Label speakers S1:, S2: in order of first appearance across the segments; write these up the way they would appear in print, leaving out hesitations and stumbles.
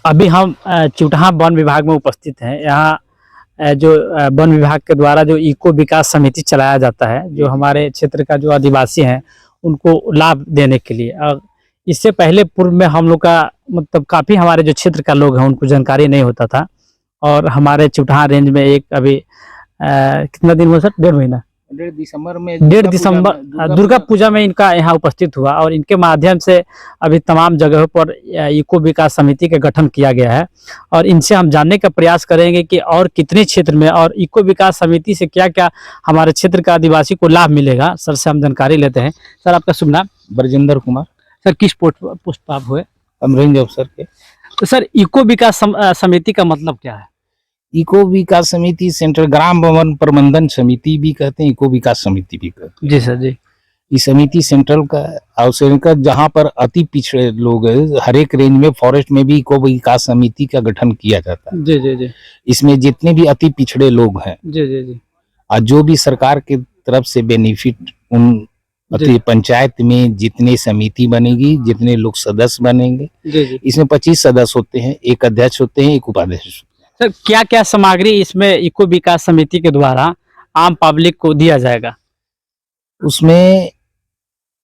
S1: अभी हम चुटहा वन विभाग में उपस्थित हैं। यहाँ जो वन विभाग के द्वारा जो इको विकास समिति चलाया जाता है, जो हमारे क्षेत्र का जो आदिवासी हैं उनको लाभ देने के लिए। और इससे पहले पूर्व में हम लोग का मतलब काफ़ी हमारे जो क्षेत्र का लोग हैं उनको जानकारी नहीं होता था। और हमारे चुटहा रेंज में एक अभी कितना दिन हुआ सर? 1.5 महीना, 1.5 दिसंबर दुर्गा पूजा में इनका यहाँ उपस्थित हुआ। और इनके माध्यम से अभी तमाम जगहों पर इको विकास समिति का गठन किया गया है। और इनसे हम जानने का प्रयास करेंगे कि और कितने क्षेत्र में और इको विकास समिति से क्या क्या हमारे क्षेत्र का आदिवासी को लाभ मिलेगा। सर से हम जानकारी लेते हैं। सर, आपका शुभ नाम?
S2: ब्रजेंद्र कुमार।
S1: सर, किस पोस्ट पर आप हुए?
S2: हम रेंज अफसर के।
S1: तो सर, इको विकास समिति का मतलब क्या है?
S2: इको विकास समिति सेंट्रल ग्राम भवन प्रबंधन समिति भी कहते हैं, इको विकास समिति भी कहते हैं।
S1: जी सर जी।
S2: इस समिति सेंट्रल का आवश्यक जहाँ पर अति पिछड़े लोग हैं, हर एक रेंज में फॉरेस्ट में भी इको विकास समिति का गठन किया जाता है।
S1: जी जी जी।
S2: इसमें जितने भी अति पिछड़े लोग हैं,
S1: जी जी जी,
S2: और जो भी सरकार की तरफ से बेनिफिट, उन अति पंचायत में जितने समिति बनेगी, जितने लोग सदस्य बनेंगे,
S1: जी जी,
S2: इसमें 25 सदस्य होते हैं, एक अध्यक्ष होते हैं, एक उपाध्यक्ष।
S1: सर, क्या क्या सामग्री इसमें इको विकास समिति के द्वारा आम पब्लिक को दिया जाएगा?
S2: उसमें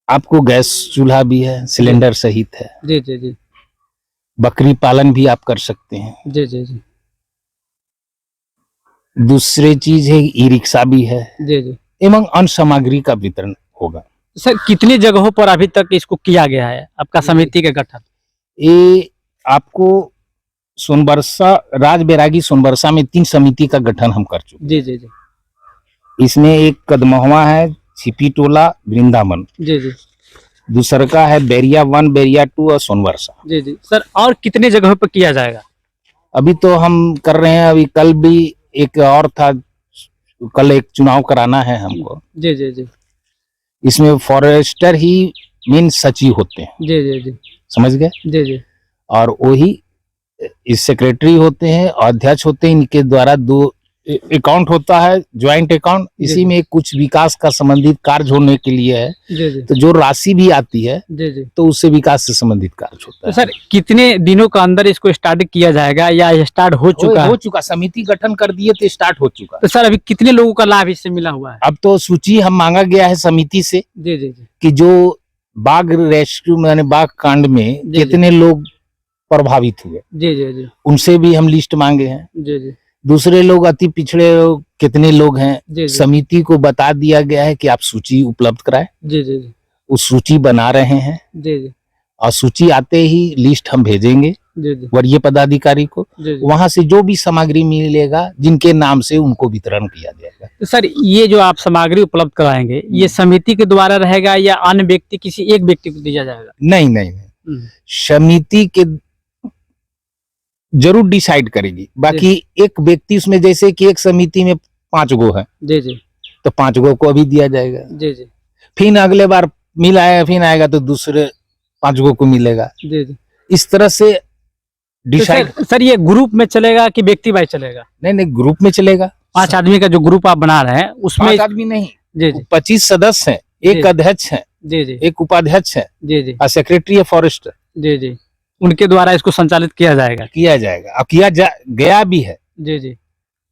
S2: आपको गैस चूल्हा भी है, सिलेंडर सहित है।
S1: जी जी जी।
S2: बकरी पालन भी आप कर सकते हैं।
S1: जी जी जी।
S2: दूसरी चीज है ई रिक्शा भी है।
S1: जी जी।
S2: एवं अन्य सामग्री का वितरण होगा।
S1: सर, कितनी जगहों पर अभी तक इसको किया गया है आपका समिति के गठन?
S2: ये आपको सोनबरसा, राज बैरागी सोनबरसा में 3 समिति का गठन हम कर चुके।
S1: जी जी जी।
S2: इसमें एक कदमहवा है, छिपी टोला, वृंदावन।
S1: जी जी।
S2: दूसरा का है बैरिया 1, बैरिया 2 और सोनबरसा।
S1: जी जी। सर, और कितने जगहों पर किया जाएगा?
S2: अभी तो हम कर रहे हैं, अभी कल भी एक और था, कल एक चुनाव कराना है हमको।
S1: जी जी जी।
S2: इसमें फॉरेस्टर ही मेन सचिव होते हैं।
S1: जी जी जी।
S2: समझ गए?
S1: जी जी।
S2: और वही इस सेक्रेटरी होते हैं, अध्यक्ष होते हैं। इनके द्वारा 2 अकाउंट होता है, ज्वाइंट अकाउंट। इसी में कुछ विकास का संबंधित कार्य होने के लिए है।
S1: जी जी।
S2: तो जो राशि भी आती है,
S1: जी जी,
S2: तो उससे विकास से संबंधित कार्य होता है।
S1: तो सर, कितने दिनों का अंदर इसको स्टार्ट किया जाएगा या स्टार्ट हो चुका है?
S2: हो चुका, समिति गठन कर दिए तो स्टार्ट हो चुका।
S1: तो सर, अभी कितने लोगों का लाभ इससे मिला हुआ है?
S2: अब तो सूची हम मांगा गया है समिति से।
S1: जी जी जी।
S2: कि जो बाघ रेस्क्यू माने बाघ कांड में कितने लोग प्रभावित हुए।
S1: जी जी जी।
S2: उनसे भी हम लिस्ट मांगे हैं।
S1: जी जी।
S2: दूसरे लोग अति पिछड़े कितने लोग हैं,
S1: जी जी।
S2: समिति को बता दिया गया है कि आप सूची उपलब्ध कराएं।
S1: जी जी जी।
S2: उस सूची बना रहे हैं।
S1: जी जी।
S2: और सूची आते ही लिस्ट हम भेजेंगे
S1: जी जी।
S2: वरीय पदाधिकारी को।
S1: जी जी।
S2: वहां से जो भी सामग्री मिलेगा, जिनके नाम से, उनको वितरण किया जाएगा।
S1: तो सर, ये जो आप सामग्री उपलब्ध कराएंगे, ये समिति के द्वारा रहेगा या अन्य व्यक्ति, किसी एक व्यक्ति को दिया जाएगा?
S2: नहीं नहीं नहीं, समिति के जरूर डिसाइड करेगी। बाकी एक व्यक्ति उसमें, जैसे कि एक समिति में 5 गो है।
S1: जी जी।
S2: तो 5 गो को अभी दिया जाएगा।
S1: जी जी।
S2: फिर अगले बार मिला है, फिर आएगा तो दूसरे 5 गो को मिलेगा।
S1: जी जी।
S2: इस तरह से डिसाइड।
S1: तो सर, ये ग्रुप में चलेगा कि व्यक्ति वाइज चलेगा?
S2: नहीं नहीं, ग्रुप में चलेगा।
S1: 5 आदमी का जो ग्रुप आप बना रहे हैं उसमें
S2: 5 आदमी नहीं।
S1: जी जी।
S2: 25 सदस्य हैं, एक अध्यक्ष है।
S1: जी जी।
S2: एक उपाध्यक्ष है।
S1: जी जी।
S2: और सेक्रेटरी है फॉरेस्ट।
S1: जी जी। उनके द्वारा इसको संचालित किया जाएगा?
S2: किया जाएगा, अब गया भी है।
S1: जी जी।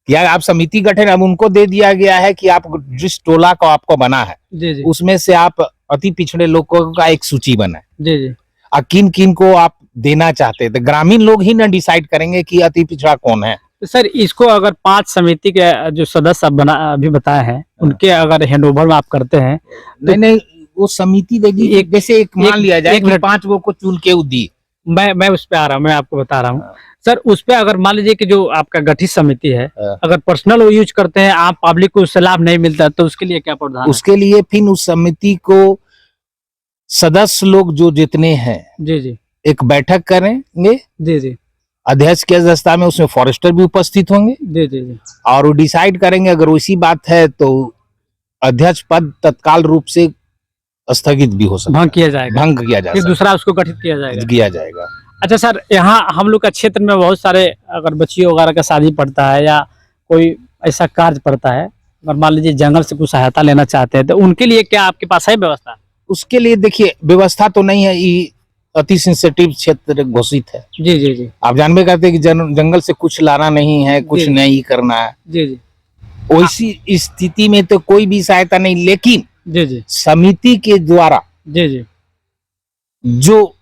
S2: क्या आप समिति गठन अब उनको दे दिया गया है कि आप जिस टोला का आपको बना है,
S1: जी जी,
S2: उसमें से आप अति पिछड़े लोगों का एक सूची बनाए।
S1: जी जी।
S2: और किन किन को आप देना चाहते हैं, तो ग्रामीण लोग ही ना डिसाइड करेंगे कि अति पिछड़ा कौन है।
S1: तो सर, इसको अगर 5 समिति के जो सदस्य अभी बताए हैं, उनके अगर हैंडओवर में आप करते हैं
S2: तो नहीं, वो समिति देगी। एक जैसे एक मान लिया जाए कि 5 गो को चुन के दी।
S1: मैं उस पे आ रहा हूँ, मैं आपको बता रहा हूँ। सर, उस पे अगर मान लीजिए कि जो आपका गठित समिति है, अगर पर्सनल वो यूज करते हैं, आप पब्लिक को उससे लाभ नहीं मिलता, तो उसके लिए क्या प्रावधान?
S2: उसके लिए फिर उस समिति को सदस्य लोग जो जितने हैं, जी जी, एक बैठक करेंगे। जी जी। अध्यक्ष की अध्यक्षता में उसमें फॉरेस्टर भी उपस्थित होंगे। जी जी जी। और वो डिसाइड करेंगे। अगर वैसी बात है तो अध्यक्ष पद तत्काल रूप से स्थगित भी हो सकता है, भंग किया जाएगा, फिर
S1: दूसरा उसको गठित किया जाएगा। अच्छा सर, यहाँ हम लोग का क्षेत्र में बहुत सारे अगर बच्चियों वगैरह का शादी पड़ता है या कोई ऐसा कार्य पड़ता है, अगर मान लीजिए जंगल से कुछ सहायता लेना चाहते हैं, तो उनके लिए क्या आपके पास है व्यवस्था?
S2: उसके लिए देखिए, व्यवस्था तो नहीं है। अति सेंसिटिव क्षेत्र घोषित है।
S1: जी जी जी।
S2: आप जानबे करते हैं कि जंगल से कुछ लाना नहीं है, कुछ नहीं करना है।
S1: जी जी।
S2: वैसी स्थिति में तो कोई भी सहायता नहीं, लेकिन
S1: जी जी।
S2: समिति के द्वारा
S1: जी जी।
S2: जो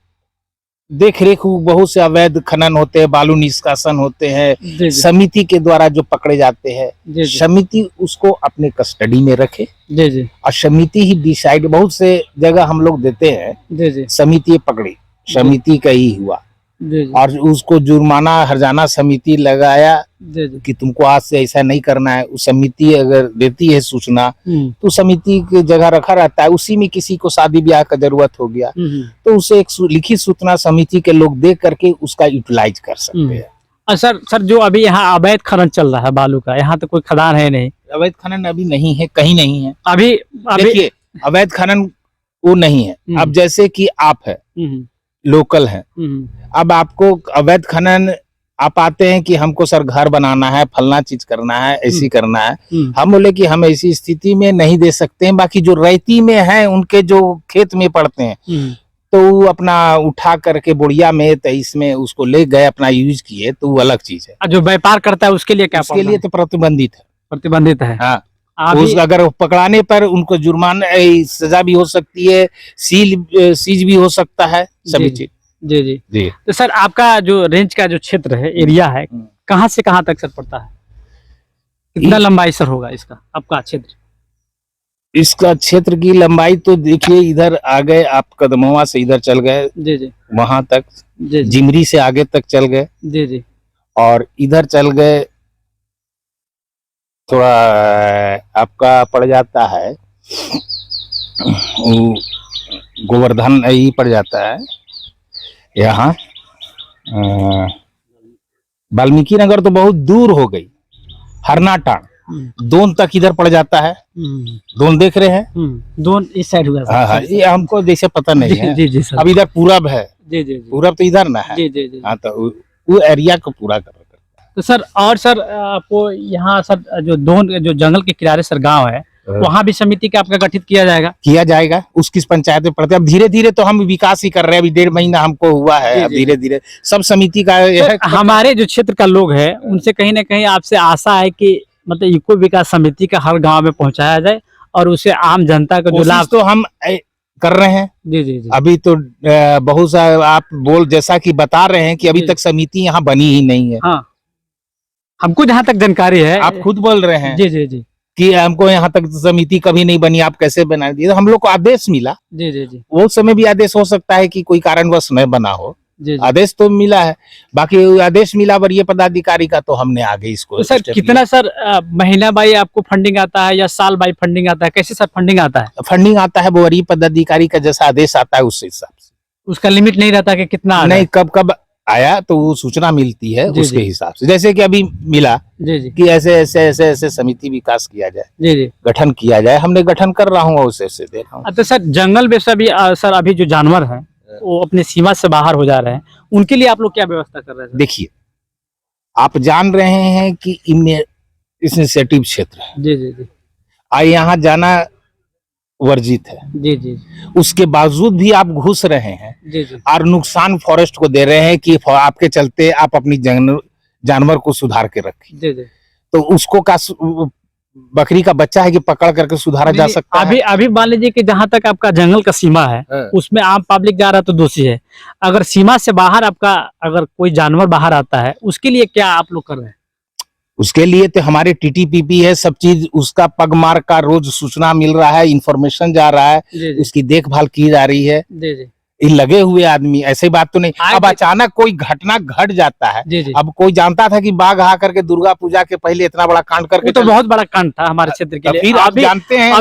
S2: देख रेख बहुत से अवैध खनन होते हैं, बालू निष्कासन होते हैं, समिति के द्वारा जो पकड़े जाते हैं, समिति उसको अपने कस्टडी में रखे।
S1: जी जी।
S2: और समिति ही डिसाइड, बहुत से जगह हम लोग देते हैं,
S1: जी जी।
S2: समिति पकड़ी, समिति का ही हुआ। जी जी। और उसको जुर्माना हर्जाना समिति लगाया कि तुमको आज से ऐसा नहीं करना है। उस समिति अगर देती है सूचना तो समिति की जगह रखा रहता है। उसी में किसी को शादी ब्याह का जरूरत हो गया तो उसे एक लिखित सूचना समिति के लोग दे करके उसका यूटिलाइज कर सकते हैं।
S1: सर जो अभी यहाँ अवैध खनन चल रहा है बालू का, यहाँ तो कोई खदान है नहीं?
S2: अवैध खनन अभी नहीं है, कहीं नहीं है।
S1: अभी
S2: देखिए अवैध खनन वो नहीं है। अब जैसे कि आप है लोकल है, अब आपको अवैध खनन आप आते हैं कि हमको सर घर बनाना है, फलना चीज करना है, ऐसी करना है। हम बोले कि हम ऐसी स्थिति में नहीं दे सकते हैं। बाकी जो रैती में है उनके जो खेत में पड़ते हैं तो वो अपना उठा करके बुढ़िया में 23 में उसको ले गए, अपना यूज किए, तो वो अलग चीज है।
S1: जो व्यापार करता है उसके लिए क्या?
S2: उसके लिए तो प्रतिबंधित है।
S1: प्रतिबंधित है,
S2: हाँ। अगर पकड़ाने पर उनको जुर्माना सजा भी हो सकती है, सीज भी हो सकता है, सभी चीज।
S1: जी जी जी। तो सर आपका जो रेंज का जो क्षेत्र है, एरिया है, कहाँ से कहाँ तक सर पड़ता है? कितना लंबाई सर होगा इसका आपका क्षेत्र?
S2: इसका क्षेत्र की लंबाई तो देखिए, इधर आ गए आप कदमवा से इधर चल गए
S1: जी जी
S2: वहां तक,
S1: जी जी।
S2: जिमरी से आगे तक चल गए
S1: जी जी।
S2: और इधर चल गए थोड़ा आपका पड़ जाता है गोवर्धन ही पड़ जाता है यहाँ। वाल्मीकि नगर तो बहुत दूर हो गई, हरनाटाण दोन तक इधर पड़ जाता है। दोन देख रहे हैं,
S1: दोन इस साइड हुआ।
S2: हाँ हाँ, ये हमको जैसे पता नहीं है।
S1: जी जी सर।
S2: अब इधर पूरब है।
S1: जी जी। पूरब
S2: तो इधर ना है।
S1: जी जी जी।
S2: हाँ, तो वो एरिया को पूरा कर।
S1: तो सर और सर आपको यहाँ सर जो जंगल के किनारे सर गांव है, वहाँ भी समिति का आपका गठित किया जाएगा? उसकी पंचायत में पड़ते। अब धीरे धीरे तो हम विकास ही कर रहे हैं, अभी 1.5 महीना हमको हुआ है। अब धीरे धीरे सब समिति का हमारे जो क्षेत्र का लोग है उनसे कहीं ना कहीं आपसे आशा है कि मतलब इको विकास समिति का हर गांव में पहुंचाया जाए और उसे आम जनता का जो लाभ
S2: तो हम कर रहे हैं।
S1: जी जी जी।
S2: अभी तो बहुत सा आप जैसा कि बता रहे हैं कि अभी तक समिति यहाँ बनी ही नहीं है।
S1: हाँ, हमको जहाँ तक जानकारी है,
S2: आप खुद बोल रहे हैं।
S1: जी जी जी,
S2: कि हमको यहाँ तक समिति कभी नहीं बनी, आप कैसे बना दिए? हम लोग को आदेश मिला।
S1: जी जी जी।
S2: वो समय भी आदेश हो सकता है कि कोई कारणवश नहीं बना हो। जी जी। आदेश तो मिला है, बाकी आदेश मिला वरीय पदाधिकारी का, तो हमने आगे इसको।
S1: तो सर कितना सर महीना बाई आपको फंडिंग आता है या साल बाई फंडिंग आता है? कैसे सर फंडिंग आता है?
S2: फंडिंग आता है वरीय पदाधिकारी का जैसा आदेश आता है उस हिसाब से।
S1: उसका लिमिट नहीं रहता कि कितना?
S2: नहीं, कब कब आया तो वो सूचना मिलती है उसके हिसाब से। जैसे कि अभी मिला कि ऐसे ऐसे ऐसे ऐसे समिति विकास किया जाए, जी जी, गठन किया जाए, हमने गठन कर रहा हूँ, उसे दे रहा हूँ।
S1: तो सर जंगल में सभी सर अभी जो जानवर हैं वो अपने सीमा से बाहर हो जा रहे हैं, उनके लिए आप लोग क्या व्यवस्था कर रहे हैं?
S2: देखिए, आप जान रहे हैं कि इनिशिएटिव क्षेत्र है। जी जी जी। यहाँ जाना वर्जित है। जी जी। उसके बावजूद भी आप घुस रहे हैं। जी जी। और नुकसान फॉरेस्ट को दे रहे हैं कि आपके चलते आप अपनी जानवर को सुधार के रखें। जी जी। तो उसको का बकरी का बच्चा है कि पकड़ करके सुधारा जा सकता है।
S1: अभी मान लीजिए कि जहां तक आपका जंगल का सीमा है उसमें आम पब्लिक जा रहा है तो दोषी है। अगर सीमा से बाहर आपका अगर कोई जानवर बाहर आता है, उसके लिए क्या आप लोग कर रहे हैं?
S2: उसके लिए तो हमारे टीटीपीपी है, सब चीज उसका पगमार का रोज सूचना मिल रहा है, इंफॉर्मेशन जा रहा है, उसकी देखभाल की जा रही है। जी जी। लगे हुए आदमी, ऐसी बात तो नहीं। अब अचानक कोई घटना घट जाता है। जी जी। अब कोई जानता था कि बाघ आ करके दुर्गा पूजा के पहले इतना बड़ा कांड करके, तो बहुत बड़ा कांड था हमारे क्षेत्र के लिए। फिर आप जानते हैं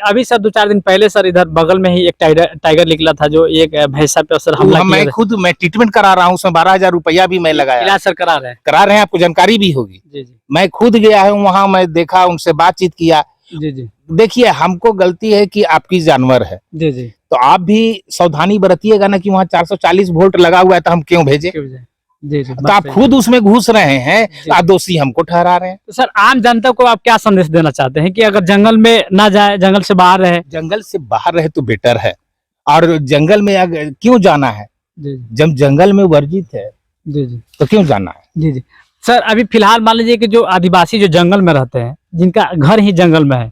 S1: अभी सर 2-4 दिन पहले सर इधर बगल में ही एक टाइगर निकला था जो एक भैंसा पे सर हमला किया।
S2: मैं ट्रीटमेंट करा रहा हूँ, उसमें 12,000 रुपया भी मैं लगाया।
S1: इलाज सर करा रहे हैं, आपको
S2: जानकारी भी होगी। जी जी। मैं खुद गया हूँ वहाँ, मैं देखा, उनसे बातचीत किया। जी जी। देखिए, हमको गलती है कि आपकी जानवर है। जी जी। तो आप भी सावधानी बरतिएगा ना कि वहाँ 440 वोल्ट लगा हुआ है तो हम क्यों भेजे? जी जी। तो आप खुद उसमें घुस रहे हैं, आप दोषी हमको ठहरा रहे हैं।
S1: तो सर आम जनता को आप क्या संदेश देना चाहते हैं कि अगर जंगल में ना जाए, जंगल से बाहर रहे?
S2: जंगल से बाहर रहे तो बेटर है। और जंगल में क्यों जाना है? जब जंगल में वर्जित है तो क्यों जाना है?
S1: जी। सर अभी फिलहाल मान लीजिए कि जो आदिवासी जो जंगल में रहते हैं, जिनका घर ही जंगल में है,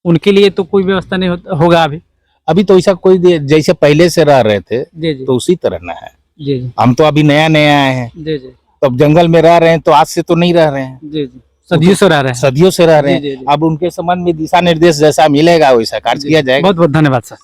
S1: उनके लिए तो कोई व्यवस्था नहीं होगा अभी
S2: तो ऐसा कोई जैसे पहले से रह रहे थे तो उसी तरह ना है। हम तो अभी नया आए हैं, तब जंगल में रह रहे हैं, तो आज से तो नहीं रह रहे हैं,
S1: सदियों से रह रहे हैं,
S2: सदियों से रह रहे हैं। अब उनके संबंध में दिशा निर्देश जैसा मिलेगा वैसा कार्य किया जाएगा।
S1: बहुत बहुत धन्यवाद सर।